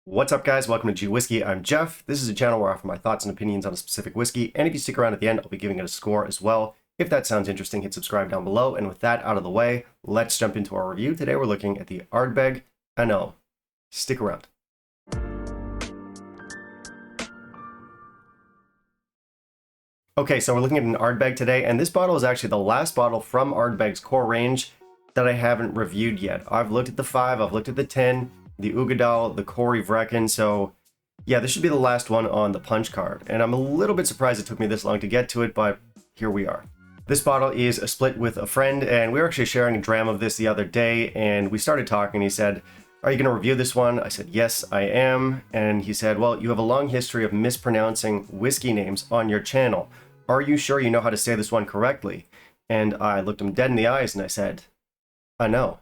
What's up, guys? Welcome to G Whiskey. I'm Jeff. This is a channel where I offer my thoughts and opinions on a specific whiskey, and if you stick around at the end, I'll be giving it a score as well. If that sounds interesting, hit subscribe down below, and with that out of the way, let's jump into our review. Today we're looking at the Ardbeg. I know. Stick around. Okay, so we're looking at an Ardbeg today, and this bottle is actually the last bottle from Ardbeg's core range that I haven't reviewed yet. I've looked at the 5, I've looked at the 10, the Ugadal, the Corey Vrecken, so yeah, this should be the last one on the punch card. And I'm a little bit surprised it took me this long to get to it, but here we are. This bottle is a split with a friend, and we were actually sharing a dram of this the other day, and we started talking. He said, "Are you going to review this one?" I said, "Yes, I am." And he said, "Well, you have a long history of mispronouncing whiskey names on your channel. Are you sure you know how to say this one correctly?" And I looked him dead in the eyes and I said, "I know."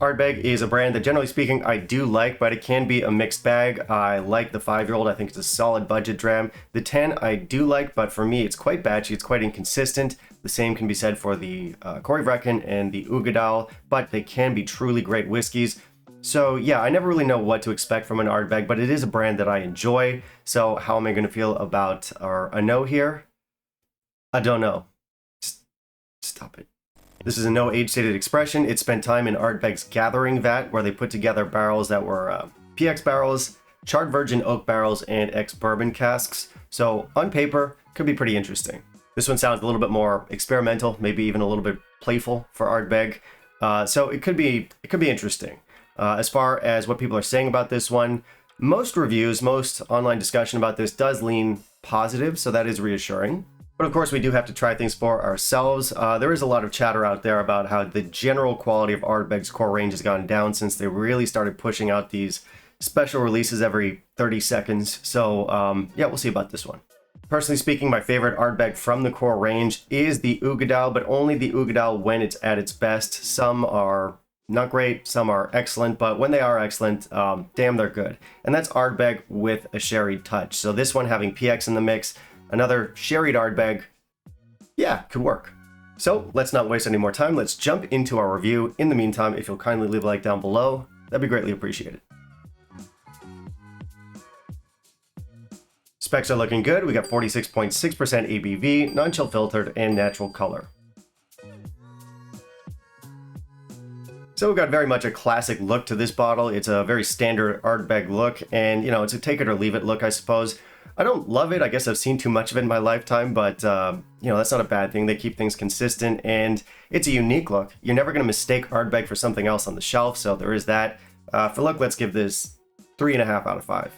Ardbeg is a brand that, generally speaking, I do like, but it can be a mixed bag. I like the 5-year-old. I think it's a solid budget dram. The 10 I do like, but for me, it's quite batchy. It's quite inconsistent. The same can be said for the Corey Vrecken and the Ugadal, but they can be truly great whiskeys. So yeah, I never really know what to expect from an Ardbeg, but it is a brand that I enjoy. So how am I going to feel about a no here? I don't know. Stop it. This is a no age-stated expression. It spent time in Ardbeg's gathering vat, where they put together barrels that were PX barrels, charred virgin oak barrels, and ex-bourbon casks. So on paper, could be pretty interesting. This one sounds a little bit more experimental, maybe even a little bit playful for Ardbeg. So it could be interesting. As far as what people are saying about this one, most reviews, most online discussion about this does lean positive, so that is reassuring. But of course, we do have to try things for ourselves. There is a lot of chatter out there about how the general quality of Ardbeg's core range has gone down since they really started pushing out these special releases every 30 seconds. So yeah, we'll see about this one. Personally speaking, my favorite Ardbeg from the core range is the Ugadal, but only the Ugadal when it's at its best. Some are not great, some are excellent, but when they are excellent, damn, they're good. And that's Ardbeg with a sherry touch. So this one having PX in the mix, another sherried Ardbeg, yeah, could work. So let's not waste any more time. Let's jump into our review. In the meantime, if you'll kindly leave a like down below, that'd be greatly appreciated. Specs are looking good. We got 46.6% ABV, non-chill filtered, and natural color. So we've got very much a classic look to this bottle. It's a very standard Ardbeg look, and you know, it's a take it or leave it look, I suppose. I don't love it. I guess I've seen too much of it in my lifetime, but you know, that's not a bad thing. They keep things consistent, and it's a unique look. You're never going to mistake Ardbeg for something else on the shelf, so there is that. For look, let's give this 3.5 out of 5.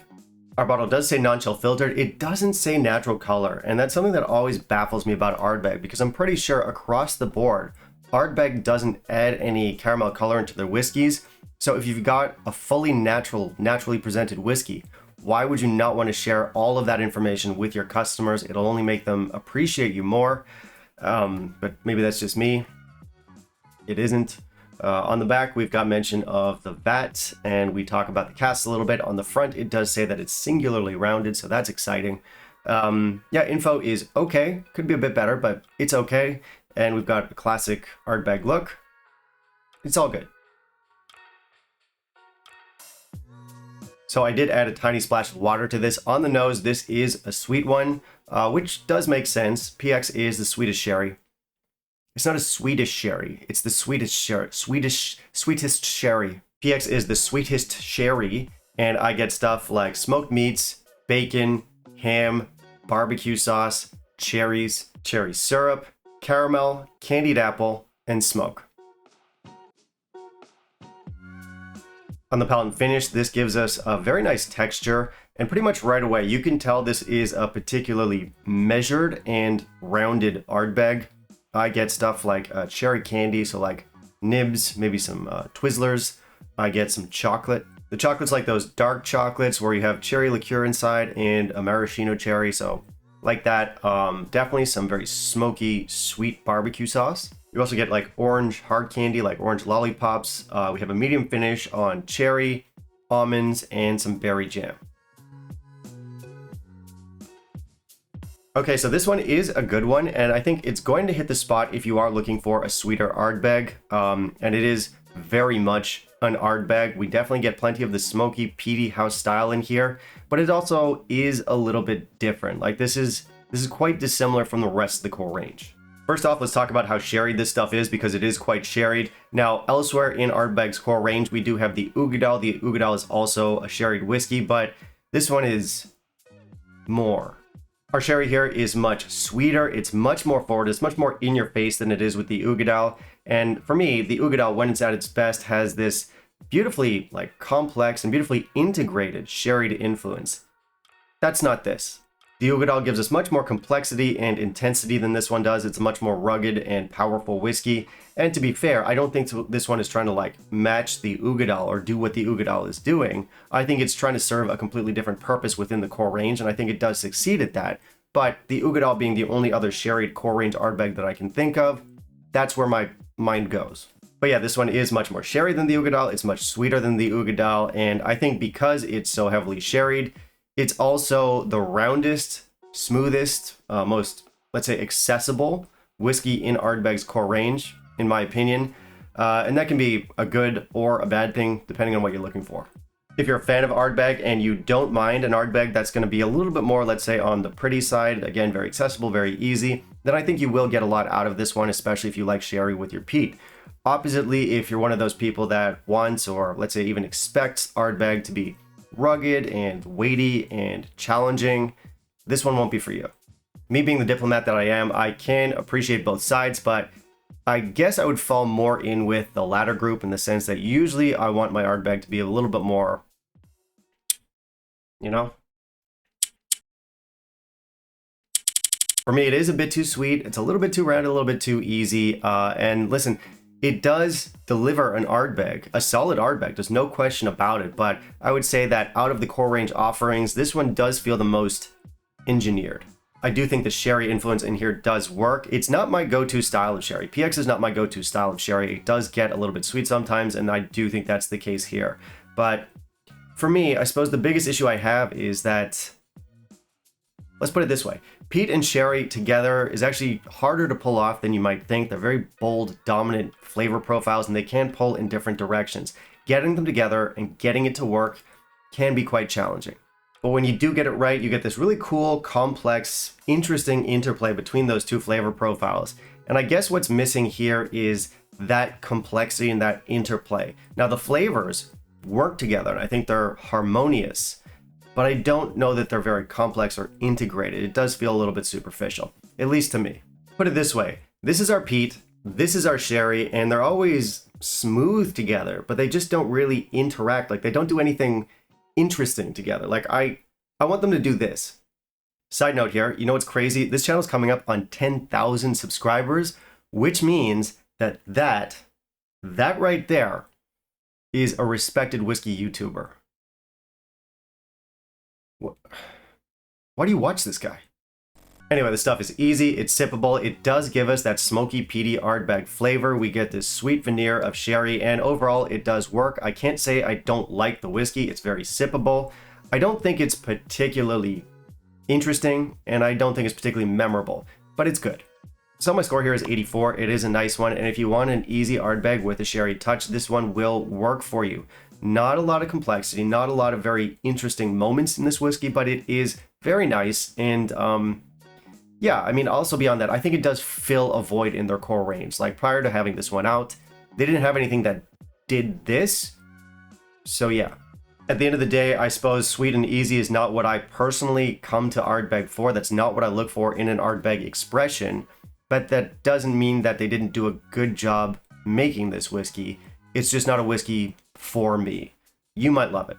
Our bottle does say non-chill filtered. It doesn't say natural color, and that's something that always baffles me about Ardbeg, because I'm pretty sure across the board, Ardbeg doesn't add any caramel color into their whiskeys. So if you've got a fully naturally presented whiskey, why would you not want to share all of that information with your customers? It'll only make them appreciate you more. But maybe that's just me. It isn't. On the back, we've got mention of the vat, and we talk about the cask a little bit. On the front, it does say that it's singularly rounded, so that's exciting. Yeah, info is okay. Could be a bit better, but it's okay. And we've got a classic Ardbeg look. It's all good. So I did add a tiny splash of water to this. On the nose, this is a sweet one, which does make sense. PX is the sweetest sherry. It's not a Swedish sherry. It's the sweetest sherry. Sweetest sherry. PX is the sweetest sherry, and I get stuff like smoked meats, bacon, ham, barbecue sauce, cherries, cherry syrup, caramel, candied apple, and smoke. On the palate and finish, this gives us a very nice texture, and pretty much right away you can tell this is a particularly measured and rounded Ardbeg. I get stuff like cherry candy, so like nibs, maybe some Twizzlers. I get some chocolate. The chocolate's like those dark chocolates where you have cherry liqueur inside and a maraschino cherry, so like that. Definitely some very smoky, sweet barbecue sauce. You also get like orange hard candy, like orange lollipops. We have a medium finish on cherry, almonds, and some berry jam. Okay, so this one is a good one, and I think it's going to hit the spot if you are looking for a sweeter Ardbeg, and it is very much an Ardbeg. We definitely get plenty of the smoky, peaty house style in here, but it also is a little bit different. Like this is quite dissimilar from the rest of the core range. First off, let's talk about how sherried this stuff is because it is quite sherried. Now, elsewhere in Ardbeg's core range, we do have the Uigeadail. The Uigeadail is also a sherried whiskey, but this one is more. Our sherry here is much sweeter, it's much more forward, it's much more in your face than it is with the Uigeadail. And for me, the Uigeadail, when it's at its best, has this beautifully complex and beautifully integrated sherried influence. That's not this. The Uigeadail gives us much more complexity and intensity than this one does. It's a much more rugged and powerful whiskey. And to be fair, I don't think this one is trying to match the Uigeadail or do what the Uigeadail is doing. I think it's trying to serve a completely different purpose within the core range, and I think it does succeed at that. But the Uigeadail being the only other sherried core range Ardbeg that I can think of, that's where my mind goes. But yeah, this one is much more sherry than the Uigeadail. It's much sweeter than the Uigeadail, and I think because it's so heavily sherried, it's also the roundest, smoothest, most, let's say, accessible whiskey in Ardbeg's core range, in my opinion. And that can be a good or a bad thing, depending on what you're looking for. If you're a fan of Ardbeg and you don't mind an Ardbeg that's going to be a little bit more, let's say, on the pretty side, again, very accessible, very easy, then I think you will get a lot out of this one, especially if you like sherry with your peat. Oppositely, if you're one of those people that wants, or let's say even expects Ardbeg to be rugged and weighty and challenging, this one won't be for you. Me being the diplomat that I am, I can appreciate both sides, but I guess I would fall more in with the latter group in the sense that usually I want my Ardbeg to be a little bit more, you know? For me, it is a bit too sweet. It's a little bit too rounded, a little bit too easy. And listen, it does deliver an Ardbeg, a solid Ardbeg, there's no question about it, but I would say that out of the core range offerings, this one does feel the most engineered. I do think the sherry influence in here does work. It's not my go-to style of sherry. PX is not my go-to style of sherry. It does get a little bit sweet sometimes, and I do think that's the case here. But for me, I suppose the biggest issue I have is that, let's put it this way. Peat and sherry together is actually harder to pull off than you might think. They're very bold, dominant flavor profiles, and they can pull in different directions. Getting them together and getting it to work can be quite challenging. But when you do get it right, you get this really cool, complex, interesting interplay between those two flavor profiles. And I guess what's missing here is that complexity and that interplay. Now, the flavors work together, and I think they're harmonious, but I don't know that they're very complex or integrated. It does feel a little bit superficial, at least to me. Put it this way, this is our peat, this is our sherry, and they're always smooth together, but they just don't really interact. They don't do anything interesting together. I want them to do this. Side note here, you know what's crazy? This channel's coming up on 10,000 subscribers, which means that right there is a respected whiskey YouTuber. Why do you watch this guy? Anyway, the stuff is easy, it's sippable, it does give us that smoky, peaty Ardbeg flavor. We get this sweet veneer of sherry, and overall it does work. I can't say I don't like the whiskey, it's very sippable. I don't think it's particularly interesting, and I don't think it's particularly memorable, but it's good. So my score here is 84, it is a nice one, and if you want an easy Ardbeg with a sherry touch, this one will work for you. Not a lot of complexity, not a lot of very interesting moments in this whiskey, but it is very nice. And yeah, I mean, also beyond that, I think it does fill a void in their core range. Prior to having this one out, they didn't have anything that did this. So yeah, at the end of the day, I suppose sweet and easy is not what I personally come to Ardbeg for. That's not what I look for in an Ardbeg expression. But that doesn't mean that they didn't do a good job making this whiskey. It's just not a whiskey for me. You might love it.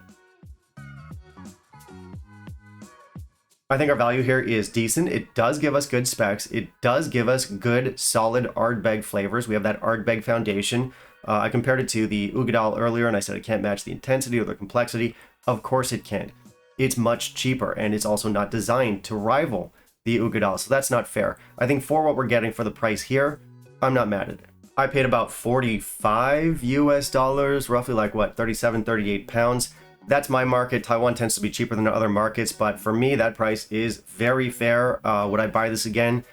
I think our value here is decent. It does give us good specs. It does give us good, solid Ardbeg flavors. We have that Ardbeg foundation. I compared it to the Uigeadail earlier, and I said it can't match the intensity or the complexity. Of course it can. It's much cheaper, and it's also not designed to rival the Uigeadail, so that's not fair. I think for what we're getting for the price here, I'm not mad at it. I paid about $45 US, roughly 37, 38 pounds. that's my market. Taiwan tends to be cheaper than other markets, but for me, that price is very fair. Would I buy this again?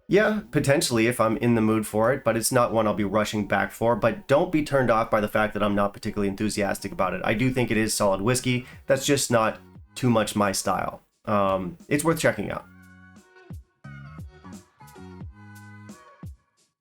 Yeah, potentially if I'm in the mood for it, but it's not one I'll be rushing back for. But don't be turned off by the fact that I'm not particularly enthusiastic about it. I do think it is solid whiskey. That's just not too much my style. It's worth checking out.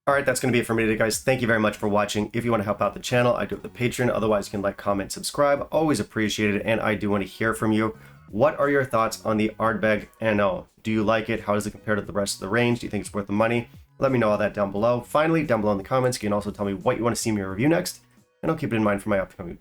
Alright, that's going to be it for me today, guys. Thank you very much for watching. If you want to help out the channel, I do have the Patreon. Otherwise, you can like, comment, subscribe. Always appreciate it, and I do want to hear from you. What are your thoughts on the Ardbeg NO? Do you like it? How does it compare to the rest of the range? Do you think it's worth the money? Let me know all that down below. Finally, down below in the comments, you can also tell me what you want to see me review next, and I'll keep it in mind for my upcoming